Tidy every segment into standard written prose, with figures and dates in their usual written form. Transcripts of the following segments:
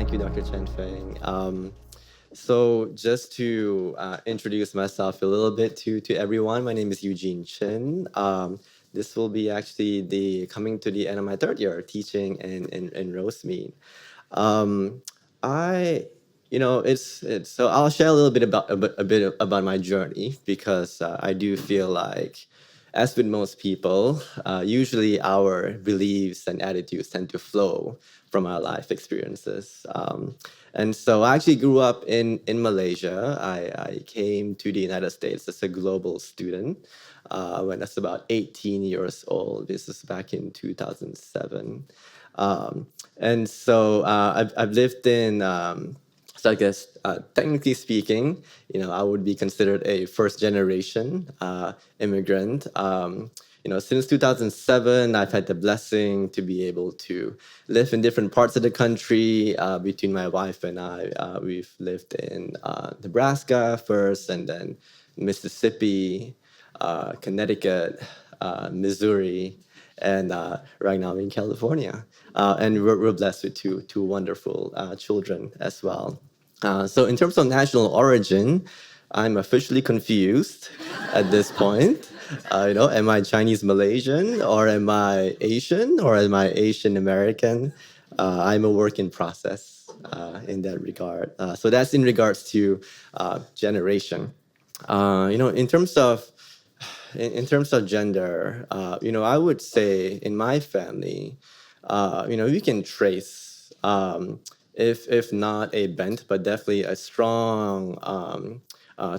Thank you, Dr. Chen Feng. So just to introduce myself a little bit to everyone, my name is Eugene Chen. This will be actually the coming to the end of my third year teaching in Rosemead. Um, I, it's so I'll share a little bit about a bit about my journey because I do feel like, as with most people, usually our beliefs and attitudes tend to flow from our life experiences. And so I actually grew up in Malaysia. I came to the United States as a global student when I was about 18 years old. This is back in 2007. Um, and so I've lived in, so I guess technically speaking, I would be considered a first generation immigrant. Since 2007, I've had the blessing to be able to live in different parts of the country. Between my wife and I, we've lived in Nebraska first, and then Mississippi, Connecticut, Missouri, and right now I'm in California. And we're blessed with two wonderful children as well. So in terms of national origin, I'm officially confused at this point. Am I Chinese Malaysian, or am I Asian, or am I Asian American? I'm a work in process in that regard. So that's in regards to generation. In terms of gender, I would say in my family, we can trace, if not a bent, but definitely a strong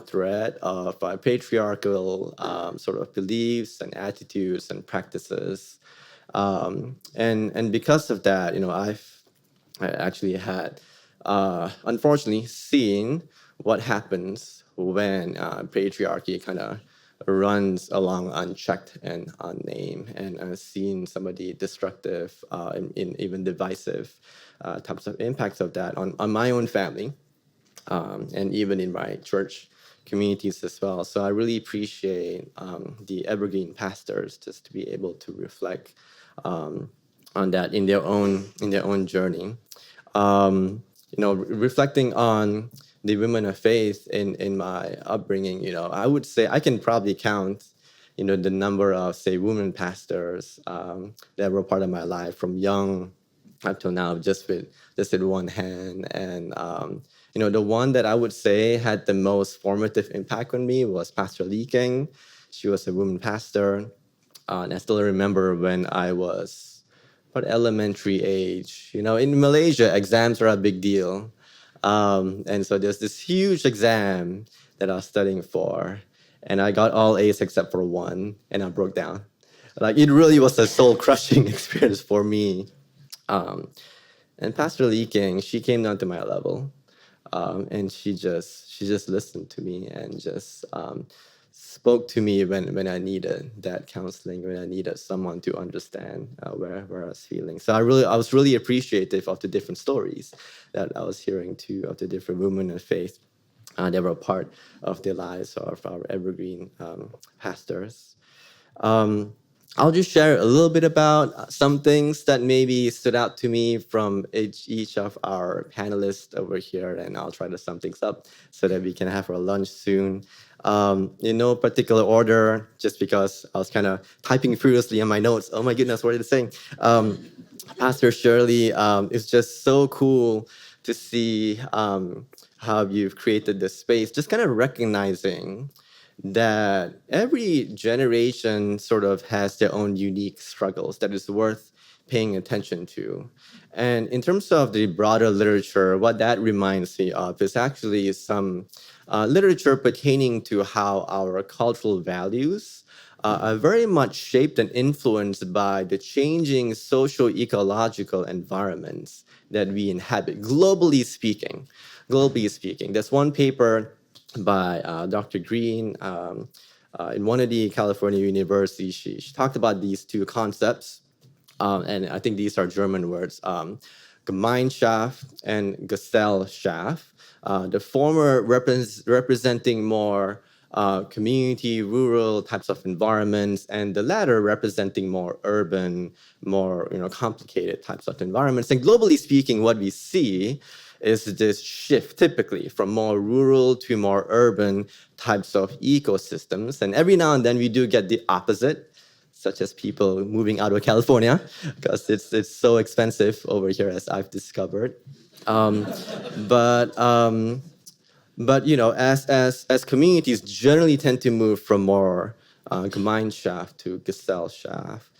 thread of patriarchal sort of beliefs and attitudes and practices. And because of that, I actually had, unfortunately, seen what happens when patriarchy kind of runs along unchecked and unnamed, and I've seen some of the destructive in even divisive types of impacts of that on my own family, and even in my church communities as well. So I really appreciate the evergreen pastors just to be able to reflect on that in their own journey. Reflecting on the women of faith in my upbringing, I would say I can probably count, the number of, say, women pastors that were part of my life from young up till now, just with one hand. And the one that I would say had the most formative impact on me was Pastor Lee King. She was a woman pastor, and I still remember when I was what elementary age. In Malaysia, exams are a big deal. And so there's this huge exam that I was studying for, and I got all A's except for one, and I broke down. Like, it really was a soul crushing experience for me. Um, and Pastor Lee King, she came down to my level, and she just listened to me and just spoke to me when I needed that counseling, when I needed someone to understand where I was feeling. So I was really appreciative of the different stories that I was hearing too, of the different women of faith that were part of the lives of our evergreen pastors. Um, I'll just share a little bit about some things that maybe stood out to me from each of our panelists over here, and I'll try to sum things up so that we can have our lunch soon. In no particular order, just because I was kind of typing furiously on my notes. Oh my goodness, what are they saying? Pastor Shirley, it's just so cool to see how you've created this space, just kind of recognizing that every generation sort of has their own unique struggles that is worth paying attention to. And in terms of the broader literature, what that reminds me of is actually some literature pertaining to how our cultural values are very much shaped and influenced by the changing socio-ecological environments that we inhabit, globally speaking. Globally speaking, there's one paper by Dr. Green in one of the California universities. She talked about these two concepts, and I think these are German words, Gemeinschaft and Gesellschaft. The former representing more community, rural types of environments, and the latter representing more urban, more complicated types of environments. And globally speaking, what we see is this shift typically from more rural to more urban types of ecosystems. And every now and then we do get the opposite, such as people moving out of California because it's so expensive over here, as I've discovered. Um, but as communities generally tend to move from more Gemeinschaft to Gesellschaft,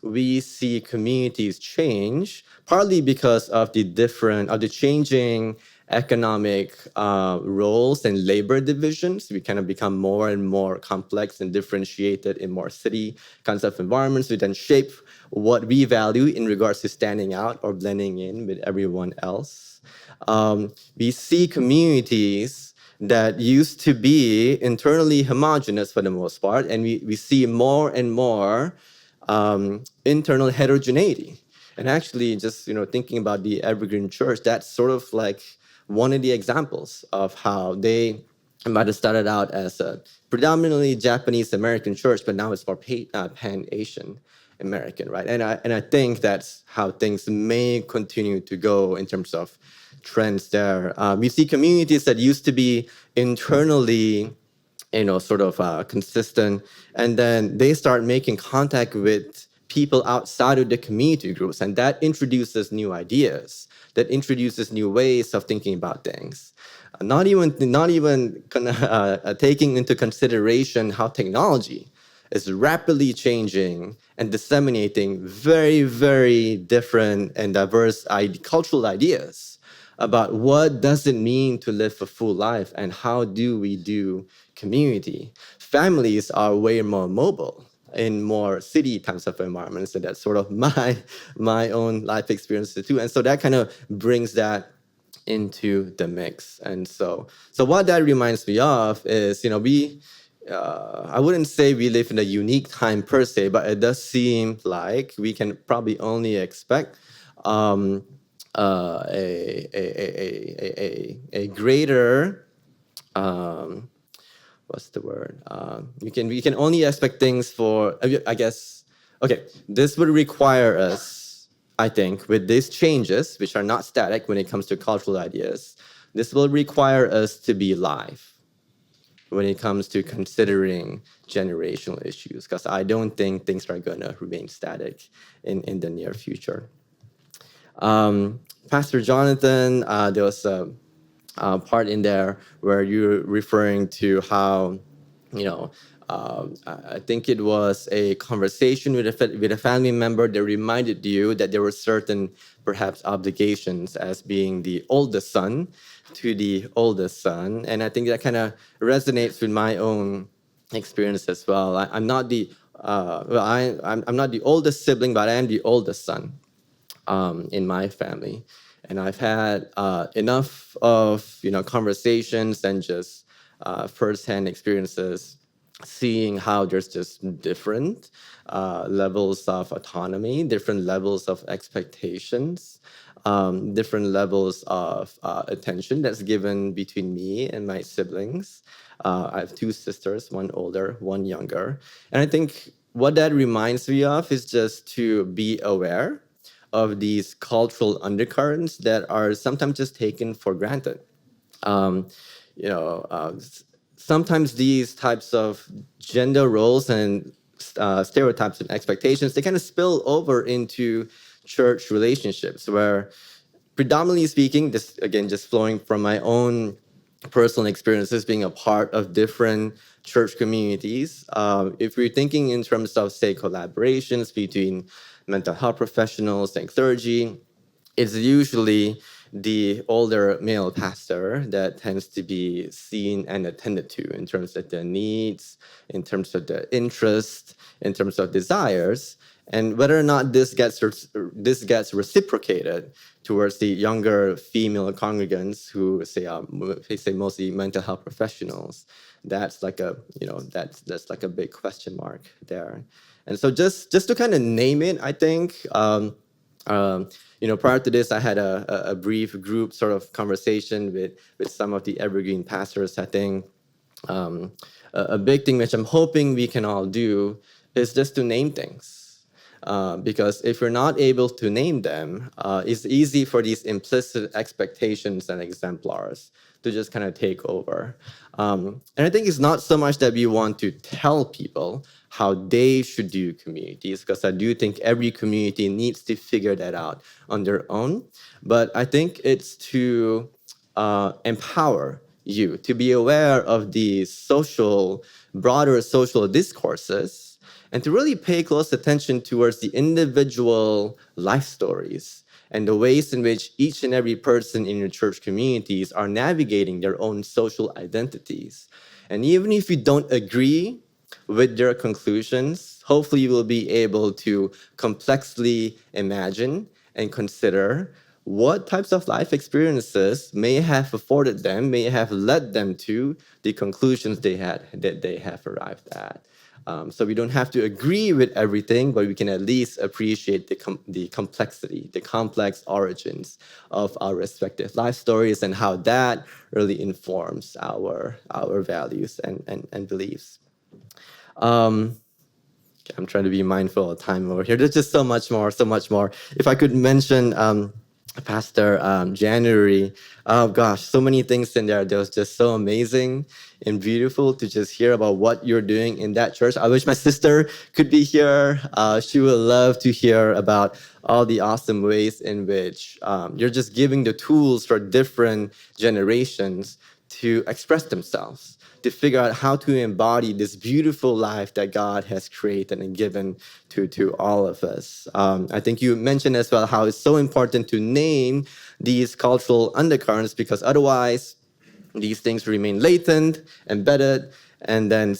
we see communities change partly because of the changing economic roles and labor divisions. We kind of become more and more complex and differentiated in more city kinds of environments. We then shape what we value in regards to standing out or blending in with everyone else. We see communities that used to be internally homogenous for the most part, and we see more and more internal heterogeneity. And actually, just thinking about the Evergreen Church, that's sort of like one of the examples of how they might have started out as a predominantly Japanese American church, but now it's more pan-Asian American, right? And I think that's how things may continue to go in terms of trends there. We see communities that used to be internally, sort of consistent, and then they start making contact with people outside of the community groups, and that introduces new ideas, that introduces new ways of thinking about things. Not even taking into consideration how technology is rapidly changing and disseminating very, very different and diverse cultural ideas about what does it mean to live a full life and how do we do community. Families are way more mobile in more city types of environments, and that's sort of my own life experiences too. And so that kind of brings that into the mix. And so what that reminds me of is, we I wouldn't say we live in a unique time per se, but it does seem like we can probably only expect um, a greater um, what's the word? We can only expect things for, I guess. Okay, this would require us, I think, with these changes, which are not static when it comes to cultural ideas. This will require us to be live when it comes to considering generational issues, because I don't think things are going to remain static in the near future. Pastor Jonathan, there was a part in there where you're referring to how, you know, I think it was a conversation with a family member that reminded you that there were certain perhaps obligations as being the oldest son to the oldest son, and I think that kind of resonates with my own experience as well. I'm not the I'm not the oldest sibling, but I am the oldest son in my family, and I've had enough of conversations and just firsthand experiences, seeing how there's just different levels of autonomy, different levels of expectations, different levels of attention that's given between me and my siblings. I have two sisters, one older, one younger, and I think what that reminds me of is just to be aware of these cultural undercurrents that are sometimes just taken for granted. Um, you know, uh, s- Sometimes these types of gender roles and stereotypes and expectations, they kind of spill over into church relationships where, predominantly speaking, this again just flowing from my own personal experiences being a part of different church communities. If we're thinking in terms of, say, collaborations between mental health professionals and clergy, it's usually the older male pastor that tends to be seen and attended to in terms of their needs, in terms of their interests, in terms of desires, and whether or not this gets reciprocated towards the younger female congregants who say mostly mental health professionals. That's like a that's like a big question mark there. And so just to kind of name it, I think. Um, Prior to this, I had a brief group sort of conversation with some of the Evergreen pastors. I think A big thing which I'm hoping we can all do is just to name things. Because if we're not able to name them, it's easy for these implicit expectations and exemplars to just kind of take over. And I think it's not so much that we want to tell people how they should do communities, because I do think every community needs to figure that out on their own. But I think it's to empower you to be aware of these broader social discourses, and to really pay close attention towards the individual life stories and the ways in which each and every person in your church communities are navigating their own social identities. And even if you don't agree with their conclusions, hopefully you will be able to complexly imagine and consider what types of life experiences may have afforded them, may have led them to the conclusions that they have arrived at. So we don't have to agree with everything, but we can at least appreciate the complexity, the complex origins of our respective life stories, and how that really informs our values and beliefs. I'm trying to be mindful of time over here. There's just so much more, so much more. If I could mention Pastor January, oh gosh, so many things in there. That was just so amazing and beautiful to just hear about what you're doing in that church. I wish my sister could be here. She would love to hear about all the awesome ways in which you're just giving the tools for different generations to express themselves, to figure out how to embody this beautiful life that God has created and given to all of us. I think you mentioned as well how it's so important to name these cultural undercurrents, because otherwise these things remain latent, embedded, and then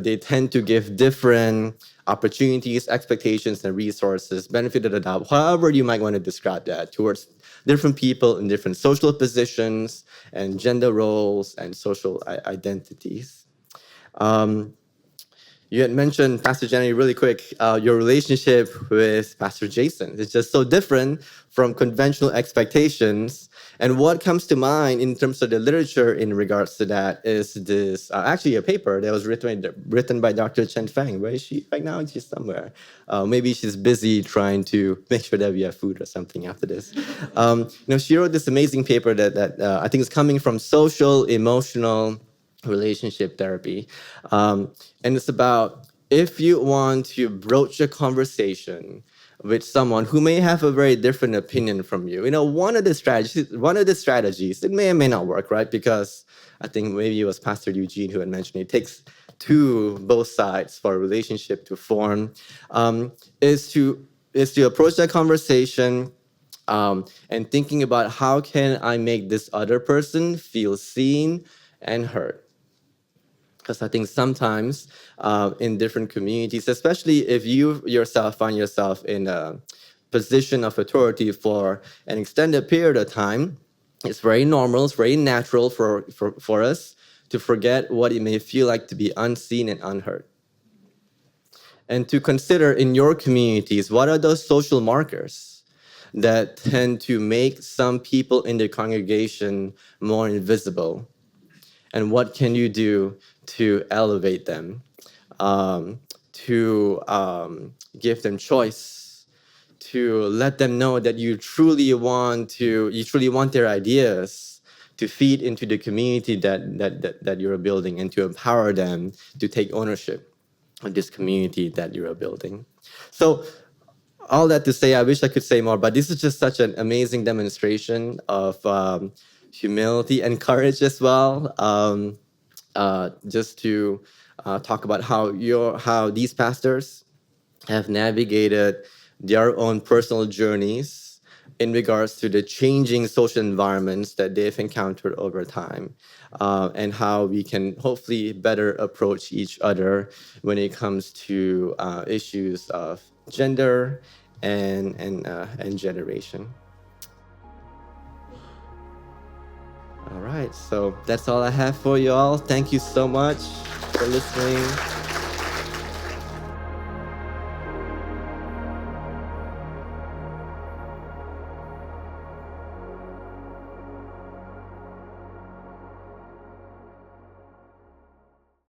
they tend to give different opportunities, expectations, and resources, benefit of the doubt, however you might want to describe that, towards different people in different social positions and gender roles and social identities. You had mentioned, Pastor Jenny, really quick, your relationship with Pastor Jason. It's just so different from conventional expectations. And what comes to mind in terms of the literature in regards to that is this, actually a paper that was written by Dr. Chen Feng. Where is she right now? She's somewhere. Maybe she's busy trying to make sure that we have food or something after this. She wrote this amazing paper that I think is coming from social, emotional, relationship therapy. And it's about, if you want to broach a conversation with someone who may have a very different opinion from you, one of the strategies, it may or may not work, right? Because I think maybe it was Pastor Eugene who had mentioned it takes both sides for a relationship to form, is to approach that conversation and thinking about, how can I make this other person feel seen and heard? Because I think sometimes in different communities, especially if you yourself find yourself in a position of authority for an extended period of time, it's very normal, it's very natural for us to forget what it may feel like to be unseen and unheard. And to consider in your communities, what are those social markers that tend to make some people in the congregation more invisible? And what can you do to elevate them, to give them choice, to let them know that you truly want their ideas to feed into the community that you're building, and to empower them to take ownership of this community that you're building. So all that to say, I wish I could say more, but this is just such an amazing demonstration of humility and courage as well. Just to talk about how these pastors have navigated their own personal journeys in regards to the changing social environments that they've encountered over time, and how we can hopefully better approach each other when it comes to issues of gender and generation. All right, so that's all I have for you all. Thank you so much for listening.